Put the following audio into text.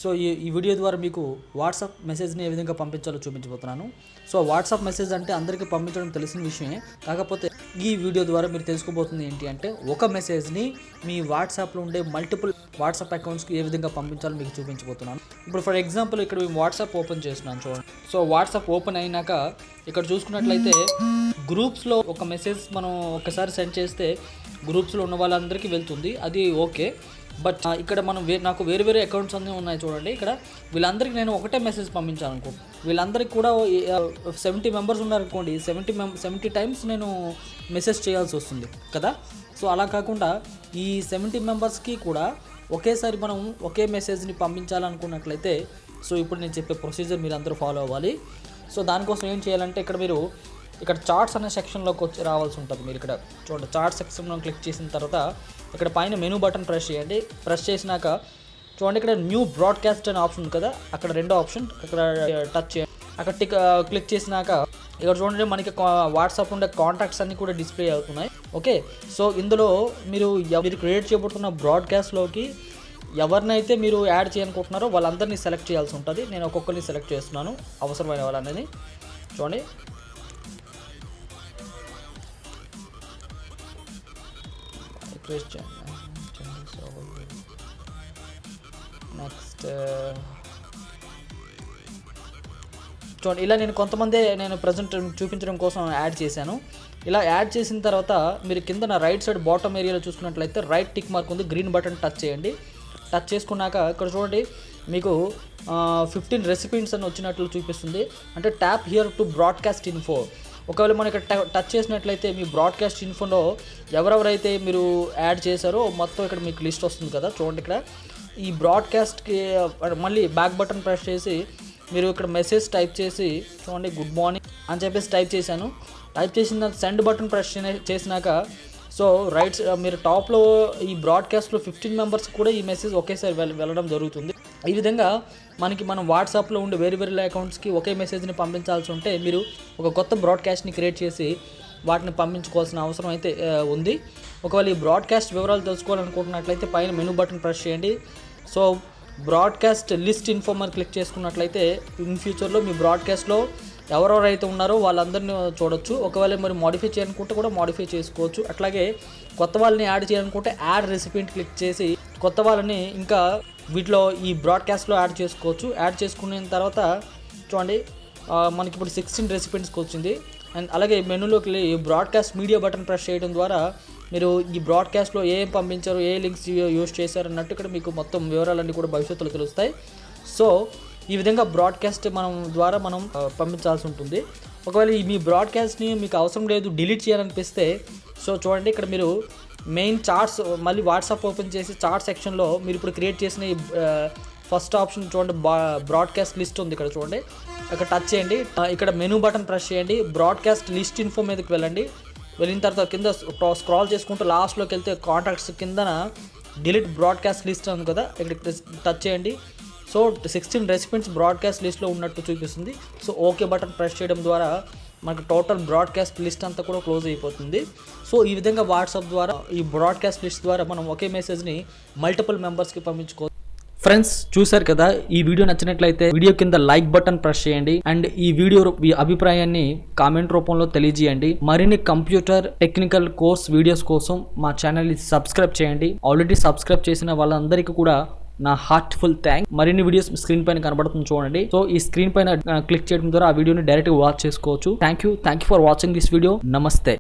So ఈ video ద్వారా మీకు వాట్సాప్ మెసేజ్ని ఏ విధంగా పంపించాలో చూపించబోతున్నాను. సో వాట్సాప్ మెసేజ్ అంటే అందరికీ పంపించడం తెలిసిన విషయమే. కాకపోతే ఈ వీడియో ద్వారా మీరు తెలుసుకోబోతుంది ఏంటి అంటే ఒక మెసేజ్ని మీ వాట్సాప్లో ఉండే మల్టిపుల్ వాట్సాప్ అకౌంట్స్కి ఏ విధంగా పంపించాలో మీకు చూపించబోతున్నాను. ఇప్పుడు ఫర్ ఎగ్జాంపుల్ ఇక్కడ మేము వాట్సాప్ ఓపెన్ చేస్తున్నాను చూడండి. సో వాట్సాప్ ఓపెన్ అయినాక ఇక్కడ చూసుకున్నట్లయితే గ్రూప్స్లో ఒక మెసేజ్ మనం ఒకసారి సెండ్ చేస్తే గ్రూప్స్లో ఉన్న వాళ్ళందరికీ వెళ్తుంది, అది ఓకే. బట్ ఇక్కడ మనం నాకు వేరే వేరే అకౌంట్స్ అన్నీ ఉన్నాయి చూడండి. ఇక్కడ వీళ్ళందరికీ నేను ఒకటే మెసేజ్ పంపించాను అనుకో, వీళ్ళందరికీ కూడా 70 మెంబర్స్ ఉన్నారనుకోండి, 70 టైమ్స్ నేను మెసేజ్ చేయాల్సి వస్తుంది కదా. సో అలా కాకుండా ఈ 70 మెంబర్స్కి కూడా ఒకేసారి మనం ఒకే మెసేజ్ని పంపించాలనుకున్నట్లయితే సో ఇప్పుడు నేను చెప్పే ప్రొసీజర్ మీరు అందరూ ఫాలో అవ్వాలి. సో దానికోసం ఏం చేయాలంటే ఇక్కడ చార్ట్స్ అనే సెక్షన్లోకి వచ్చి రావాల్సి ఉంటుంది. మీరు ఇక్కడ చూడండి, చార్ట్ సెక్షన్లో క్లిక్ చేసిన తర్వాత ఇక్కడ పైన మెనూ బటన్ ప్రెస్ చేయండి. ప్రెస్ చేసినాక చూడండి, ఇక్కడ న్యూ బ్రాడ్కాస్ట్ అనే ఆప్షన్ ఉంది కదా, అక్కడ రెండో ఆప్షన్ అక్కడ టచ్ చేయండి. అక్కడ క్లిక్ చేసినాక ఇక్కడ చూడండి, మనకి వాట్సాప్ ఉండే కాంటాక్ట్స్ అన్నీ కూడా డిస్ప్లే అవుతున్నాయి. ఓకే, సో ఇందులో మీరు క్రియేట్ చేయబోతున్న బ్రాడ్కాస్ట్లోకి ఎవరినైతే మీరు యాడ్ చేయాలనుకుంటున్నారో వాళ్ళందరినీ సెలెక్ట్ చేయాల్సి ఉంటుంది. నేను ఒక్కొక్కరిని సెలెక్ట్ చేస్తున్నాను అవసరమైన వాళ్ళని. చూడండి, నెక్స్ట్ చూడండి, ఇలా నేను ప్రజెంట్ చూపించడం కోసం యాడ్ చేశాను. ఇలా యాడ్ చేసిన తర్వాత మీరు కింద నా రైట్ సైడ్ బాటమ్ ఏరియాలో చూసుకున్నట్లయితే రైట్ టిక్ మార్క్ ఉంది, గ్రీన్ బటన్ టచ్ చేయండి. టచ్ చేసుకున్నాక ఇక్కడ చూడండి, మీకు 15 రెసిపీస్ అని వచ్చినట్లు చూపిస్తుంది. అంటే tap here to broadcast info. ఒకవేళ మనం ఇక్కడ టచ్ చేసినట్లయితే మీ బ్రాడ్కాస్ట్ ఇన్ఫోలో ఎవరెవరైతే మీరు యాడ్ చేశారో మొత్తం ఇక్కడ మీకు లిస్ట్ వస్తుంది కదా. చూడండి, ఇక్కడ ఈ బ్రాడ్కాస్ట్కి మళ్ళీ బ్యాక్ బటన్ ప్రెస్ చేసి మీరు ఇక్కడ మెసేజ్ టైప్ చేసి చూడండి, గుడ్ మార్నింగ్ అని చెప్పేసి టైప్ చేశాను. టైప్ చేసిన సెండ్ బటన్ ప్రెస్ చేసినాక సో మీరు టాప్లో ఈ బ్రాడ్కాస్ట్లో 15 మెంబర్స్ కూడా ఈ మెసేజ్ ఒకేసారి వెళ్ళడం జరుగుతుంది. ఈ విధంగా మనం వాట్సాప్లో ఉండే వేరే వేరే అకౌంట్స్కి ఒకే మెసేజ్ని పంపించాల్సి ఉంటే మీరు ఒక కొత్త బ్రాడ్కాస్ట్ని క్రియేట్ చేసి వాటిని పంపించుకోవాల్సిన అవసరం అయితే ఉంది. ఒకవేళ ఈ బ్రాడ్కాస్ట్ వివరాలు తెలుసుకోవాలనుకుంటున్నట్లయితే పైన మెనూ బటన్ ప్రెస్ చేయండి. So broadcast list informer click చేసుకున్నట్లయితే ఇన్ ఫ్యూచర్లో మీ బ్రాడ్కాస్ట్లో ఎవరెవరైతే ఉన్నారో వాళ్ళందరినీ చూడొచ్చు. ఒకవేళ మరి మోడిఫై చేయాలనుకుంటే కూడా మోడిఫై చేసుకోవచ్చు. అట్లాగే కొత్త వాళ్ళని యాడ్ చేయాలనుకుంటే యాడ్ రెసిపీని క్లిక్ చేసి కొత్త వాళ్ళని ఇంకా వీటిలో ఈ బ్రాడ్కాస్ట్లో యాడ్ చేసుకోవచ్చు. యాడ్ చేసుకున్న తర్వాత చూడండి, మనకి ఇప్పుడు 16 రెసిపీస్కి వచ్చింది. అండ్ అలాగే మెనూలోకి వెళ్ళి బ్రాడ్కాస్ట్ మీడియా బటన్ ప్రెస్ చేయడం ద్వారా మీరు ఈ బ్రాడ్కాస్ట్లో ఏం పంపించారు, ఏ లింక్స్ యూజ్ చేశారు అన్నట్టు ఇక్కడ మీకు మొత్తం వివరాలన్నీ కూడా భవిష్యత్తులో తెలుస్తాయి. సో ఈ విధంగా బ్రాడ్కాస్ట్ ద్వారా మనం పంపించాల్సి ఉంటుంది. ఒకవేళ మీ బ్రాడ్కాస్ట్ని మీకు అవసరం లేదు, డిలీట్ చేయాలనిపిస్తే సో చూడండి, ఇక్కడ మీరు మెయిన్ చార్ట్స్ మళ్ళీ వాట్సాప్ ఓపెన్ చేసి చార్ట్ సెక్షన్లో మీరు ఇప్పుడు క్రియేట్ చేసిన ఈ ఫస్ట్ ఆప్షన్ చూడండి, బ్రాడ్కాస్ట్ లిస్ట్ ఉంది. ఇక్కడ చూడండి, ఇక్కడ టచ్ చేయండి. ఇక్కడ మెనూ బటన్ ప్రెస్ చేయండి. బ్రాడ్కాస్ట్ లిస్ట్ ఇన్ఫో మీదకి వెళ్ళండి. వెళ్ళిన తర్వాత కింద స్క్రాల్ చేసుకుంటూ లాస్ట్లోకి వెళ్తే కాంటాక్ట్స్ కిందన డిలీట్ బ్రాడ్కాస్ట్ లిస్ట్ ఉంది కదా, ఇక్కడ టచ్ చేయండి. సో 16 రెసిపీస్ బ్రాడ్కాస్ట్ లిస్ట్లో ఉన్నట్టు చూపిస్తుంది. సో ఓకే బటన్ ప్రెస్ చేయడం ద్వారా మనకు టోటల్ బ్రాడ్కాస్ట్ లిస్ట్ అంతా కూడా క్లోజ్ అయిపోతుంది. సో ఈ విధంగా వాట్సాప్ ద్వారా ఈ బ్రాడ్కాస్ట్ లిస్ట్ ద్వారా మనం ఒకే మెసేజ్ని మల్టిపుల్ మెంబర్స్కి పంపించుకోవచ్చు. ఫ్రెండ్స్, చూశారు కదా, ఈ వీడియో నచ్చినట్లయితే వీడియో కింద లైక్ బటన్ ప్రెస్ చేయండి. అండ్ ఈ వీడియో అభిప్రాయాన్ని కామెంట్ రూపంలో తెలియజేయండి. మరిన్ని కంప్యూటర్ టెక్నికల్ కోర్స్ వీడియోస్ కోసం మా ఛానల్ని సబ్స్క్రైబ్ చేయండి. ఆల్రెడీ సబ్స్క్రైబ్ చేసిన వాళ్ళందరికీ కూడా నా హార్ట్ఫుల్ థ్యాంక్స్. మరిన్ని వీడియోస్ స్క్రీన్ పైన కనబడుతుంది చూడండి. సో ఈ స్క్రీన్ పైన క్లిక్ చేయడం ద్వారా ఆ వీడియోని డైరెక్ట్గా వాచ్ చేసుకోవచ్చు. Thank you for watching this video. నమస్తే.